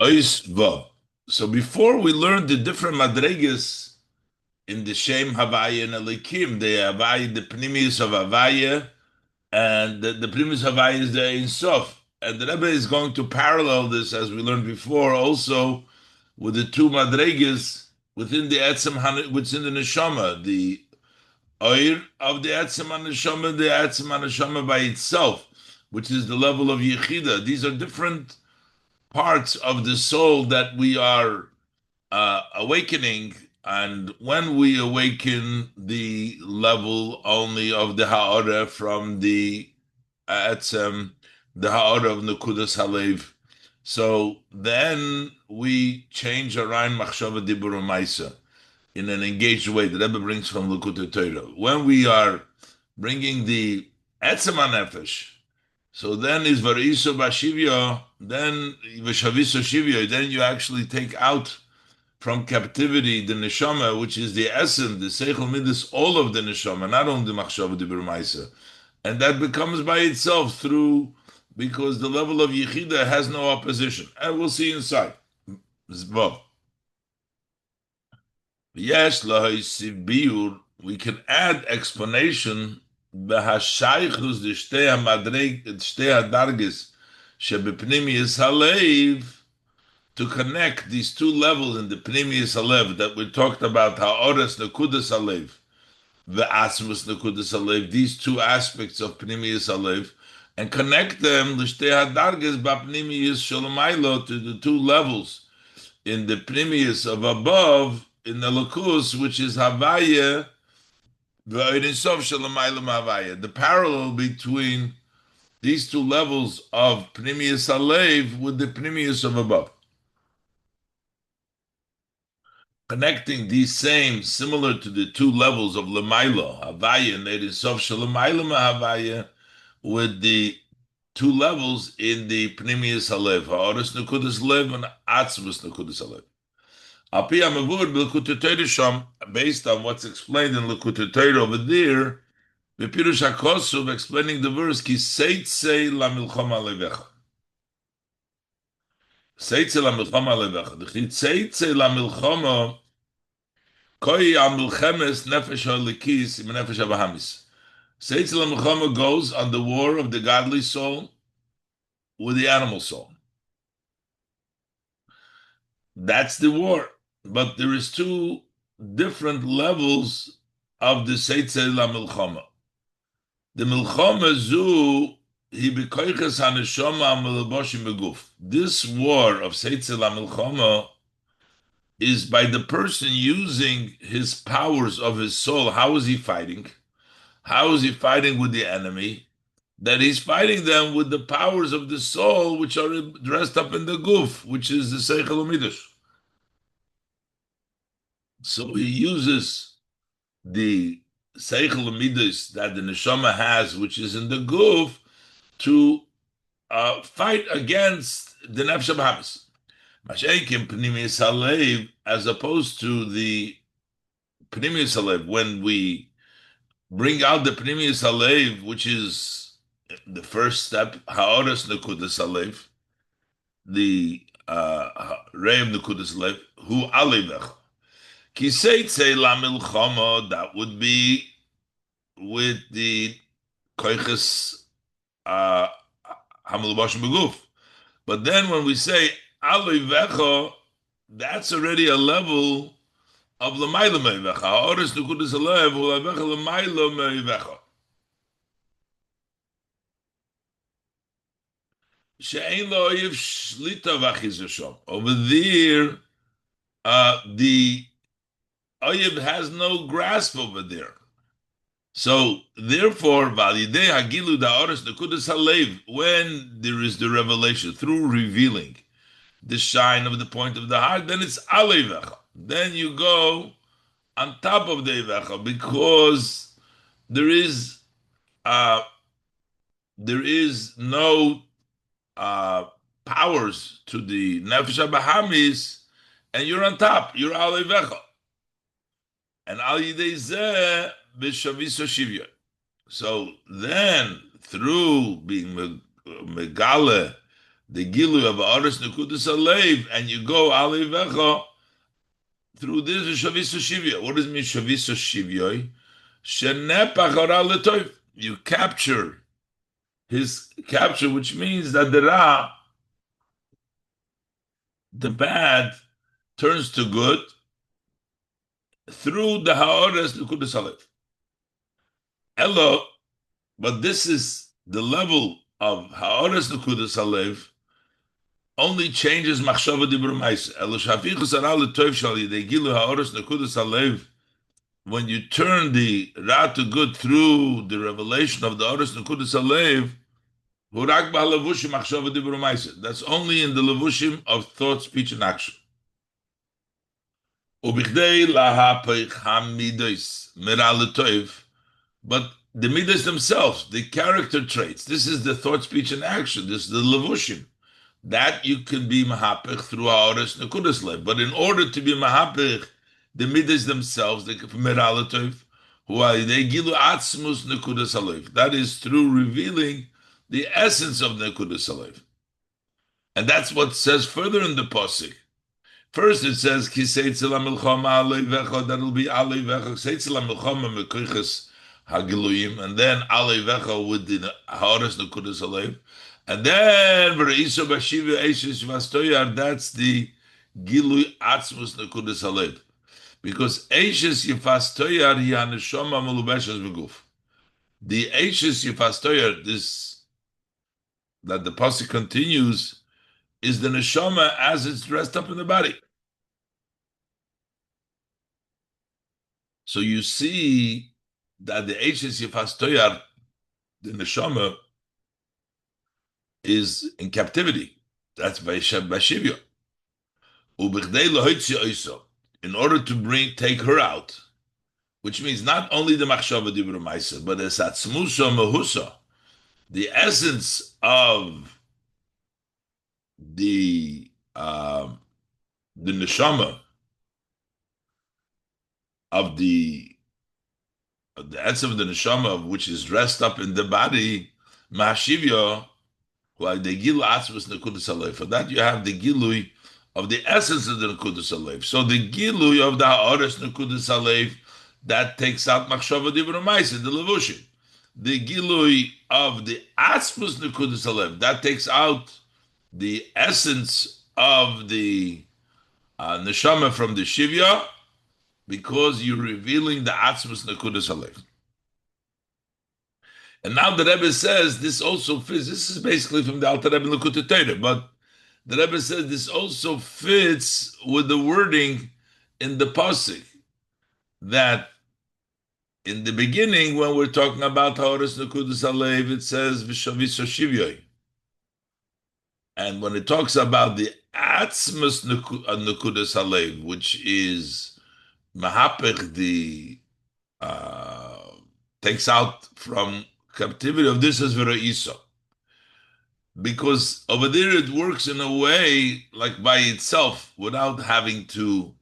Ois Vav. So before we learned the different madregas in the Shem Havaya and Elikim, the Havaya, the Pnimius of Havaya, and the Pnimius Havaya is the Ein Sof. And the Rebbe is going to parallel this, as we learned before, also with the two madregas within the Etzem, within the Neshama, the Oir of the Etzem HaNeshama, the Etzem HaNeshama by itself, which is the level of Yechida. These are different parts of the soul that we are awakening, and when we awaken the level only of the ha'ara from the etzem, the ha'ara of Nekudas Halev, so then we change our Rein Machshava Dibur Maisa in an engaged way. The Rebbe brings from Likutei Torah. When we are bringing the etzem HaNefesh, so then is Variso Bashivya, then Vishaviso Shivya, then you actually take out from captivity the neshama, which is the essence, the seichel midas, all of the neshama, not only the machshava the birmaisa, and that becomes by itself through, because the level of yichida has no opposition, and we'll see inside. Zvav. Yes, lahaysiv biur. We can add explanation. Behashaychus the shtei hamadreg, shtei hadargis, shebepnimiyus halev, to connect these two levels in the Pnimius Alev that we talked about, Ha'oras Nekudas Alev, the Asmus Nekudas Alev, these two aspects of Pnimius Alev, and connect them, L'shtei HaDarges Ba'Pnimius Sholomaylo, to the two levels in the Pnimius of above, in the Lakus, which is Havaya, V'Oirinsof Sholomaylo Havaya, the parallel between these two levels of Pnimius Alev with the Pnimius of above. Connecting these same, similar to the two levels of Lemailo, Havaya, and Erisof Shalemailo Havaya, with the two levels in the Pnimius Halev, Ha'oris Nekudas Lev and Atzmus Nekudas Halev. Api Amavur B'Likutei Torah Sham, based on what's explained in Likutei Torah over there, B'Pirush HaKosuv, explaining the verse, Ki Seitzei LaMilchama Levecha. Seitzei LaMilchama Levecha. The Seitzei LaMilchama Koi Amilchemes Nefesh HaLikis Im Nefesh HaBahamis. Seitzei LaMilchama goes on the war of the godly soul with the animal soul. That's the war. But there is two different levels of the Seitzei LaMilchama. The Milchama Zu, Hi B'Koiches HaNeshama HaMelaboshim Beguf. This war of Seitzei LaMilchama is by the person using his powers of his soul. How is he fighting? How is he fighting with the enemy? That he's fighting them with the powers of the soul, which are dressed up in the guf, which is the seichel umidas. So he uses the seichel umidas that the neshama has, which is in the guf, to fight against the nefesh habahamis. Masheikim pnimius halev, as opposed to the pnimius halev, when we bring out the pnimius halev, which is the first step, ha'oras nekudas halev, the reim nekudas halev, hu alevech. Ki seitzei lamilchama, that would be with the koiches hamelubashim beguf. But then when we say alevecha, that's already a level of l'mayla me'ivecha. Ha'oras nekudas halev, hu alevecha l'mayla me'ivecha. Over there, the oyev has no grasp over there. So therefore, when there is the revelation through revealing the shine of the point of the heart, then it's alevecha. Then you go on top of the evecha, because there is no powers to the nefesh habahamis, and you're on top. You're alevecha, and al yidei zeh b'shaviso shivya. So then, through being megale the Gilu of Aris Nekudas Alev, and you go Alevecha through this Shaviso Shivya. What does it mean Shaviso Shivya? Shenepach Hara L'Tov. You capture his capture, which means that the bad, turns to good through the Ha'ores Nekudas Alev. Elo, but this is the level of Ha'ores Nekudas Alev, only changes Machshava Dibur Maisa. Elo Shafichus Hara L'Tov Shali, they Gilu Ha'ores Nekudas Alev. When you turn the Ra to good through the revelation of the Ha'ores Nekudas Alev, that's only in the levushim of thought, speech, and action. But the midas themselves, the character traits, this is the thought, speech, and action. This is the levushim. That you can be mahapich through Ha'ores Nekudas Lev. But in order to be mahapich, the midas themselves, the meralatoiv, who are they gilu atzmus Nekudas Alev. That is through revealing the essence of Nekudas Alev. And that's what says further in the Pasuk. First it says, Ki seitzel ha-milchama alevecha, that'll be alevecha, seitzel ha-milchama mekoiches ha-giluyim, and then alevecha with the Ha'ores Nekudas Alev. And then, v'reiso b'shivya eishes vastoyar, that's the Gilui Atzmus Nekudas Alev. Because eishes yifastoyar hi ha-neshama melubeshes beguf. The eishes yifastoyar, this that the pasuk continues, is the neshama as it's dressed up in the body. So you see that the Eishes Yifastoyar, the neshama, is in captivity. That's by Shivya. In order to take her out, which means not only the machshava dibur ma'aser, but the satzmusa mehusa, the essence of the neshama of the essence of the neshama, which is dressed up in the body, ma'ashivya, like the gilu atzvus nekudas alev. For that you have the gilui of the essence of the nekudas alev. So the gilui of the ha'ores nekudas alev, that takes out machshava dibur ma'aser, the levushim. The gilui of the atzvus nekudas alev, that takes out the essence of the neshama from the shivya, because you're revealing the atzmus nekudas alev. And now the Rebbe says this also fits. This is basically from the Alter Rebbe Lekutei Torah, but the Rebbe says this also fits with the wording in the pasuk, that in the beginning when we're talking about ha'ores nekudas alev, it says v'shaviso shivyoy. And when it talks about the atzmus nekudas alev, which is mahapech, the takes out from captivity of this as v'ra'isa, because over there it works in a way like by itself without having to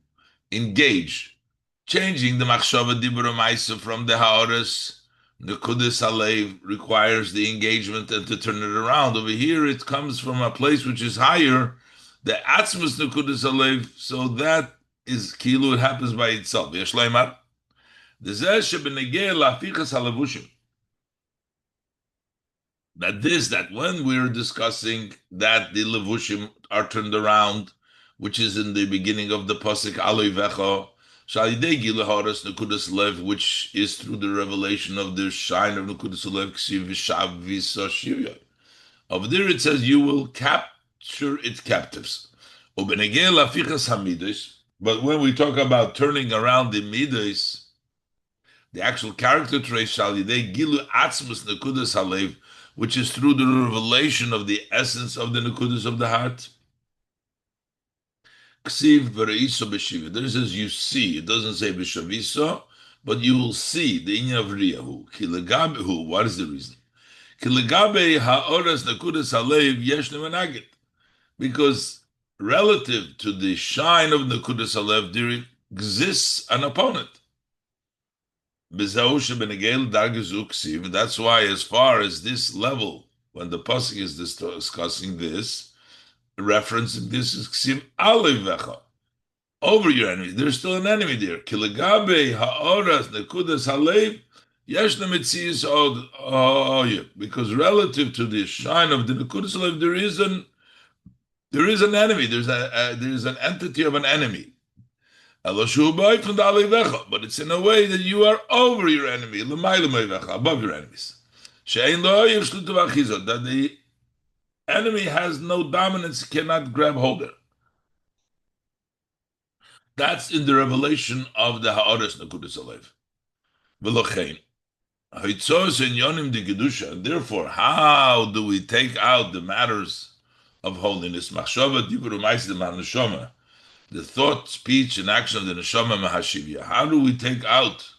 engage, changing the machshava dibur ma'aser from the ha'ores nekudas alev requires the engagement and to turn it around. Over here it comes from a place which is higher, the atzmus nekudas alev, so that is kilu, it happens by itself. Yesh leimar dezeh shebenegeh lafichas halevushim, that when we're discussing that the levushim are turned around, which is in the beginning of the pasuk aloivecha shalidei gilu ha'ores nekudas alev, which is through the revelation of the shine of nekudas alev ksiv v'shavisa shivya. Over there it says you will capture its captives. Ubenegeh lafichas hamidos, but when we talk about turning around the midos, the actual character traits shalidei gilu atzmus nekudas alev, which is through the revelation of the essence of the nekudas of the heart. Ksiv v'reiso b'shivya. There it says you see. It doesn't say b'shavisa, but you will see the inyan of riyahu. Ki legabehu. What is the reason? Ki legabe ha'ores nekudas alev yesh nemanagit. Because relative to the shine of nekudas alev, there exists an opponent. That's why, as far as this level, when the pasuk is discussing this, referencing this is Ksiv Alevecha, over your enemy. There's still an enemy there. Kilegabe ha'oras nekudas halev yeshna mitzias oya. Because relative to the shine of the nekudas halev, there is an enemy. There's an entity of an enemy. Eloshu b'ay from the alevecha, but it's in a way that you are over your enemy, above your enemies. She'ein lo yishlutu v'achizot, that the enemy has no dominance, cannot grab hold of it. That's in the revelation of the Ha'aras Nekudas Alev. V'lochein, ha'tzos en yonim de kedusha. And therefore, how do we take out the matters of holiness? Machshava dibur u'maisim ha'neshama. The thought, speech, and action of the neshama mahashivya. How do we take out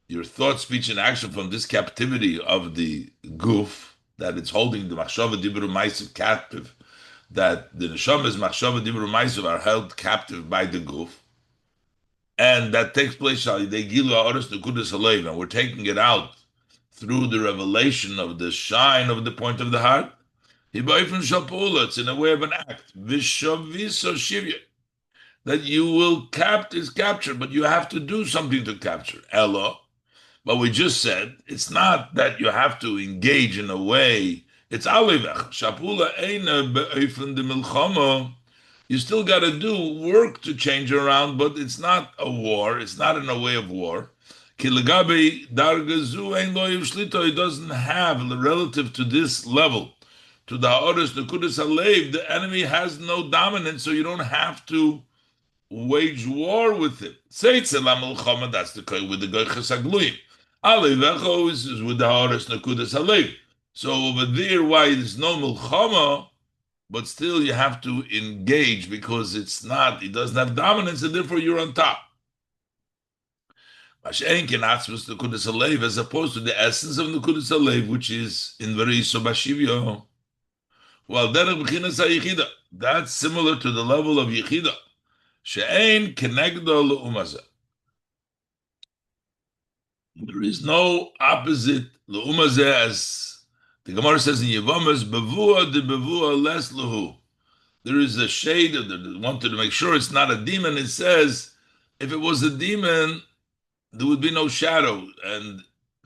your thought, speech, and action from this captivity of the guf, that it's holding the machshava dibur u'maisim captive, that the neshama's machshava dibur u'maisim are held captive by the guf, and that takes place, and we're taking it out through the revelation of the shine of the point of the heart. It's in a way of an act. That you will capture, but you have to do something to capture. Elo. But we just said, it's not that you have to engage in a way. It's alivech. Shapula eina be'ofen de milchama. You still got to do work to change around, but it's not a war. It's not in a way of war. It doesn't have, relative to this level, to the Ha'aras Nekudas Halev, the enemy has no dominance, so you don't have to wage war with it. That's the with the Goyches Hagluyim. Alevecho is with the Ha'aras Nekudas Halev. So over there, why there's no milchama, but still you have to engage because it doesn't have dominance, and therefore you're on top. As opposed to the essence of Nekudas Halev, which is in Veriso Bashivyo. Well, that's similar to the level of Yechida. She'ein kenegdo le'umazeh. There is no opposite le'umazeh, as the Gemara says in Yevamas, bevua de bevua les lehu. There is a shade of wanted to make sure it's not a demon. It says, if it was a demon, there would be no shadow, and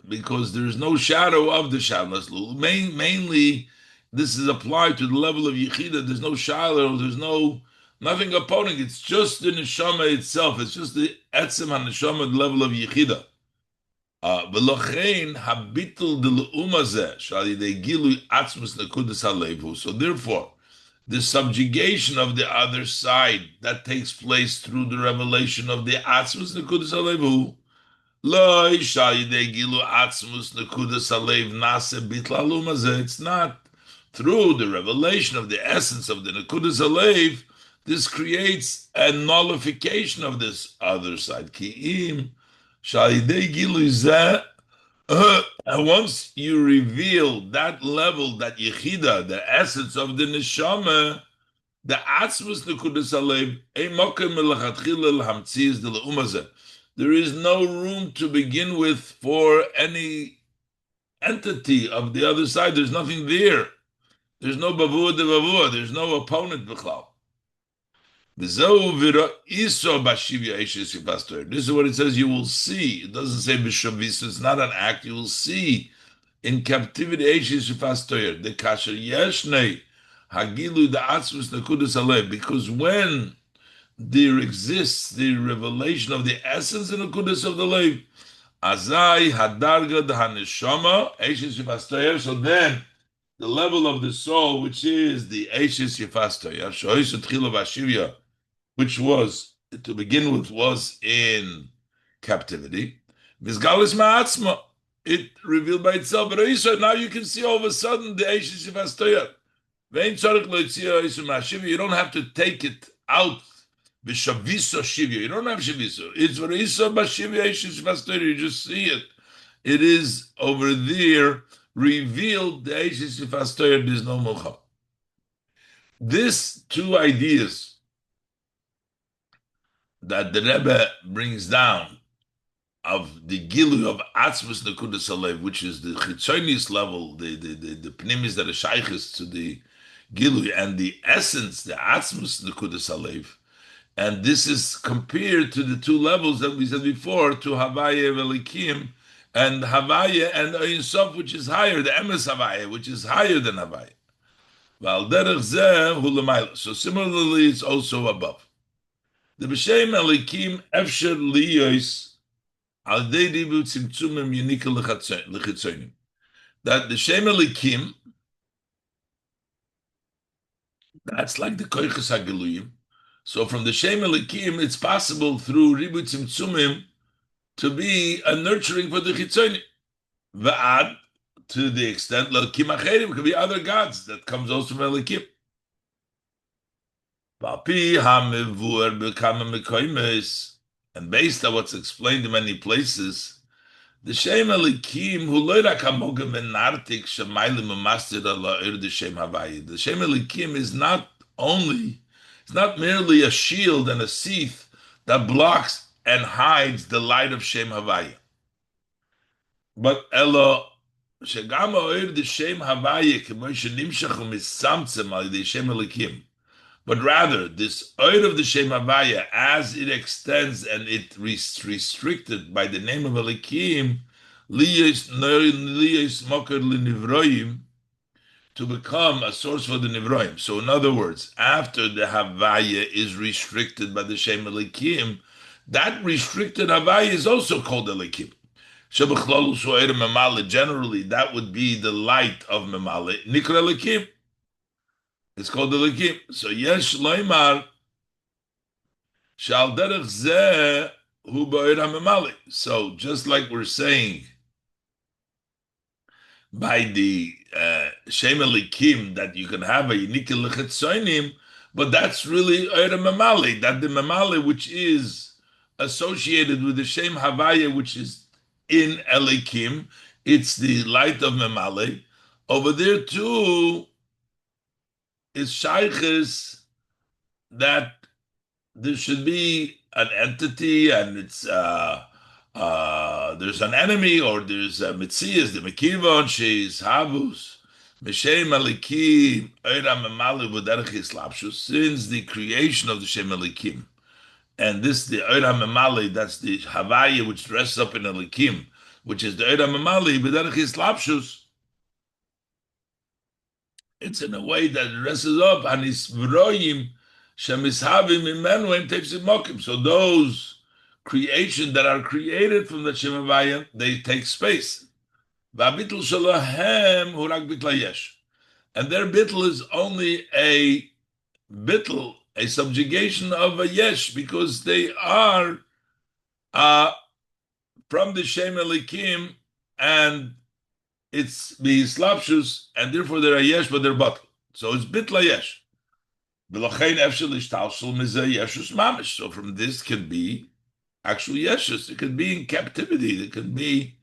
because there is no shadow of the shadowless. Mainly, this is applied to the level of Yechida. There's no shadow. There's nothing opposing. It's just the neshama itself. It's just the etzem haneshama at the level of Yechida. V'lochein habitul de le'umazeh shalidei gilui atzmus nekudas halevu. So therefore, the subjugation of the other side that takes place through the revelation of the atzmus nekudas halevu. Lo shalidei gilu atzmus nekudas halev nase bitla lumazeh. It's not through the revelation of the essence of the nekudas halev. This creates a nullification of this other side. Ki'im shalidei gilu zeh. And once you reveal that level, that yechida, the essence of the neshama, the atzmus nekudas halev, ein mokem melachatchila l'hamtzias de le'umazeh. There is no room to begin with for any entity of the other side. There's nothing there. There's no bavua de bavua. There's no opponent b'chlal. This is what it says. You will see. It doesn't say b'shavis. It's not an act. You will see in captivity. The kasher yeshnei hagilu the atzmus nekudas halev. Because when there exists the revelation of the essence and the nekudas of the lev, azai hadarga the haneshama eishes yifastoyer. So then the level of the soul, which is the eishes yifastoyer, shoyis utchila v'ashivya, which was, to begin with, was in captivity. Mizgalis ma'atzma, it revealed by itself. But now you can see all of a sudden the eishes yifastoyer. You don't have to take it out. You don't have shaviso. It's v'reisa b'shivya eishes yifastoyer. You just see it. It is over there revealed. The eishes yifastoyer, there's no mocha. These two ideas that the Rebbe brings down of the gilu of atzmus nekudas halev, which is the chitzonius level, the pnimis that are shayches to the Gilui, and the essence, the Atzmus Nekudas Alev. And this is compared to the two levels that we said before, to Havaya Velikim, and Havaya and Ein Sof, which is higher, the Emes Havaya, which is higher than Havaya. So similarly, it's also above. The B'Shem Elikim Efsher Liyos Al Deidibu Tzimtzumim Yunika L'Chitzonim. That the Shem Elikim, that's like the Koiches HaGeluyim. So from the Shem Elikim, it's possible through Ribu Tzimtzumim to be a nurturing for the Chitzonim. Va'ad, to the extent L'Elikim Acherim, could be other gods that comes also from Elikim. And based on what's explained in many places, the Shem Elikim who loyrak hamogam enartik shemaylim umastir ala the Shem Havaya. The Shem Elikim is not only, it's not merely a shield and a sheath that blocks and hides the light of Shem Havaya, but elo shegam oir the Shem Havaya k'moy shenimshach umisamtzem al the Shem Elikim. But rather, this oil of the Shem Havaya, as it extends and it restricted by the name of Elikim, liyos moker linivroim, to become a source for the nivroim. So, in other words, after the Havaya is restricted by the Shem Elikim, that restricted Havaya is also called Elikim. Generally, that would be the light of Memale, Nikra Elikim. It's called the Elikim. So yesh loymar shal derech zeh hu ba'ir hamemali. So just like we're saying by the Shem Elikim that you can have a unique lechetzonim, but that's really oir hamemali. That the memali which is associated with the Shem Havaya, which is in Elikim, it's the light of memali. Over there too, is shaykhis that there should be an entity and it's there's an enemy or there's a mitzias, the mekivon she's havus mishem alikim oiram memali v'derech islapshus, since the creation of the Shem Elikim, and this the oiram memali, that's the Havaya which dresses up in Elikim, which is the oiram memali v'derech islapshus. It's in a way that dresses up and is vroyim shemishavim imenuim tefsim mokim. So those creation that are created from the Shem Havaya, they take space. V'abitl shalahem hurak bitla yesh, and their bitl is only a bitl, a subjugation of a yesh, because they are from the Shem Elikim, and it's the slapshus, and therefore they're a yesh, but they're batal. So it's bitla yesh. So from this can be actual yeshus. It can be in captivity. It can be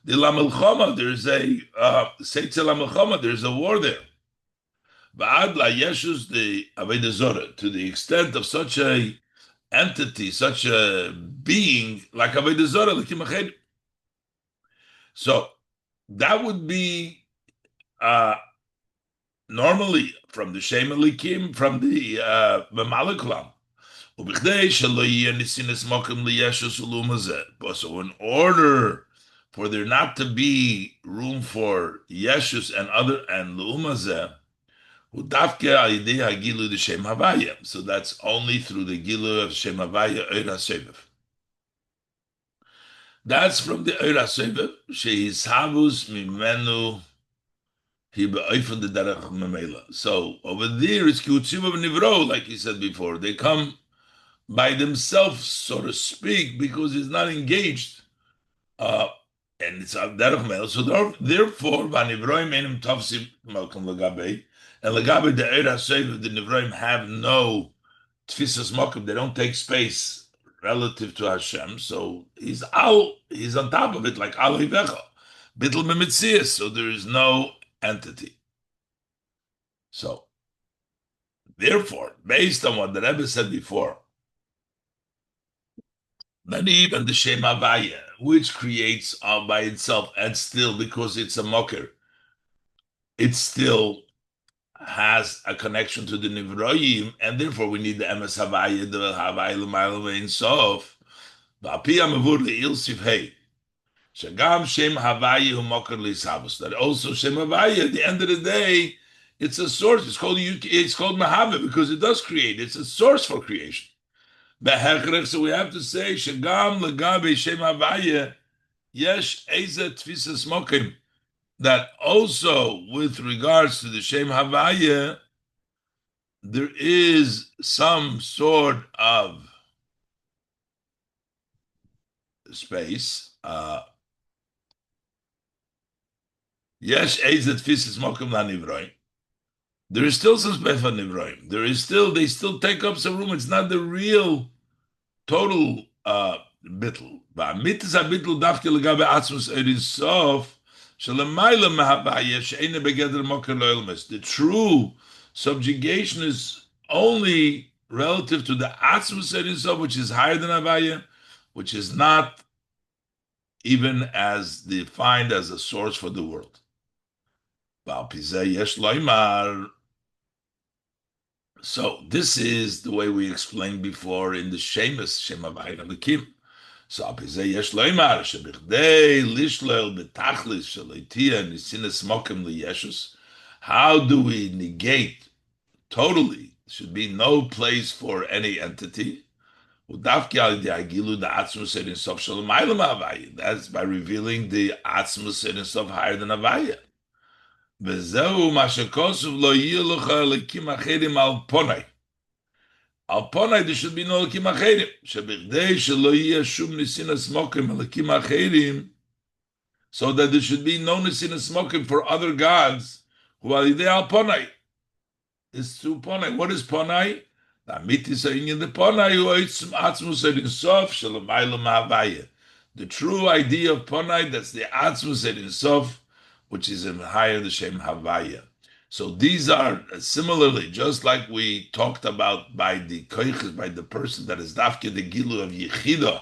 the lamilchoma. There's a seitzel lamilchoma. There's a war there. Va'ad la yeshus the avodah zorah, to the extent of such a entity, such a being like avodah zorah, like Kimached. So that would be normally from the Shem Elikim, from the Memaleklam. So in order for there not to be room for Yeshus and other and Lumazeh, so that's only through the Gilu of Shem Havaya Eira Sevev. That's from the Eira Sevev. She's Havus Mimenu Hiba the Derech Memela. So over there it's Kutziva Nivro, like he said before. They come by themselves, so to speak, because it's not engaged. And it's a Derech Memela. So therefore, Vanivroim Enim Tavsim Malcolm Lagabe. And Lagabe the Eira Sevev, the Nivroim have no Tfisas Mokum, they don't take space relative to Hashem, so he's on top of it, like Al Hivecha, Bittel Memitzias, so there is no entity. So, therefore, based on what the Rebbe said before, that even the Shem Havaya, which creates all by itself, and still, because it's a mocker, it still has a connection to the Nivroim, and therefore we need the Emes Havaya, the Havaya L'mayla Ve'in Sof. V'api HaMavur Le'il Sivhei. Shagam Shem Havaya Hu Mokar L'Isavos. That also Shem Havaya, at the end of the day, it's a source. It's called Mahava because it does create. It's a source for creation. So we have to say Shagam Legabe Shem Havaya Yesh Eza Tfisa Smokim. That also with regards to the Shem Havaya, there is some sort of space. Yes, Eizet Fisis Mokum Nivroim. There is still some space for Nivroim. They still take up some room. It's not the real total bittul. Ba'amitis ha-bittul dafke legabe atzmus eris sof shelemayla mehavaya she'ene begeder moker lo ilmes. The true subjugation is only relative to the atzmus eris sof, which is higher than havaya, which is not even as defined as a source for the world. So this is the way we explained before in the Shemus, Shem Havaya Elikim. So yesh loymar shebichdei lishlel betachlis shelitia nisines mokem liyeshus. How do we negate totally? Should be no place for any entity. That's by revealing the atzmus in sof higher than Havaya. V'zeu mashakosov lo yilucha lekim acherim al ponai. Al ponai there should be no lekim acherim. Shebichdei shelo yiyeh shum nisinas mokim lekim acherim, so that there should be no nisinas mokim for other gods who are al ponai. It's through ponai. What is ponai? The true idea of ponai, that's the atzmus in sof, which is in higher the Shem Havaya. So these are similarly, just like we talked about by the koiches, by the person that is dafke the gilu of yichida,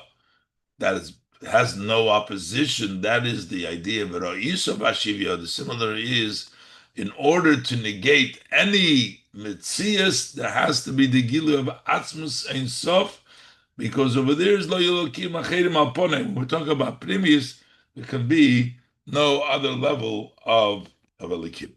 has no opposition. That is the idea of Ra'isa Bashivya. The similar is, in order to negate any Metzias, there has to be the Gilu of Atzmus Ein Sof, because over there is Lo Yelokim Acherim Al Ponei. When we're talking about Primis, there can be no other level of Elikim.